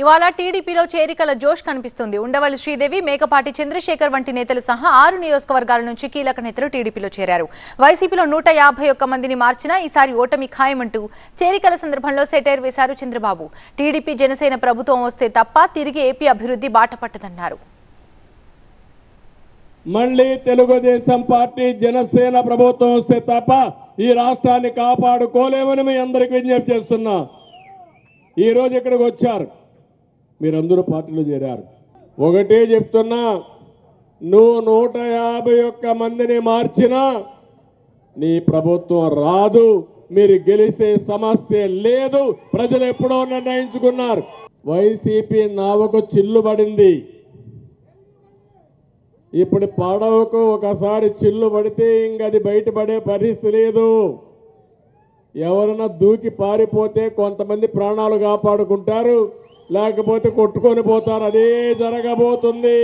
ఇవాళ టీడీపీలో చేరికల జోష్ కనిపిస్తుంది. ఉండవల్లి శ్రీదేవి, మేకపాటి చంద్రశేఖర్ వంటి నేతలు సహా 6 నియోజకవర్గాల నుంచి కీలక నేతలు టీడీపీలో చేరారు. వైసీపీలో 151 మందిని మార్చినా ఈసారి ఓటమి ఖాయమంటూ చేరికల సందర్భంలో సెటైర్ వేశారు చంద్రబాబు. టీడీపీ జనసేన ప్రభుత్వం వస్తే తప్ప తిరిగి ఏపీ అభివృద్ధి బాట పట్టదన్నారు. మళ్ళీ తెలుగుదేశం పార్టీ జనసేన ప్రభుత్వం వస్తే తప్ప ఈ రాష్ట్రాన్ని కాపాడుకోలేమని మీ అందరికీ విజ్ఞప్తి చేస్తున్నా. ఈ రోజు ఇక్కడికి వచ్చారు, మీరందరూ పార్టీలో చేరారు. ఒకటే చెప్తున్నా, నువ్వు 151 మందిని మార్చినా నీ ప్రభుత్వం రాదు, మీరు గెలిచే సమస్య లేదు. ప్రజలు ఎప్పుడో నిర్ణయించుకున్నారు. వైసీపీ నావకు చిల్లు పడింది. ఇప్పుడు పడవకు ఒకసారి చిల్లు పడితే ఇంకది బయటపడే పరిస్థితి లేదు. ఎవరైనా దూకి పారిపోతే కొంతమంది ప్రాణాలు కాపాడుకుంటారు, లేకపోతే కొట్టుకొని పోతారు. అదే జరగబోతుంది.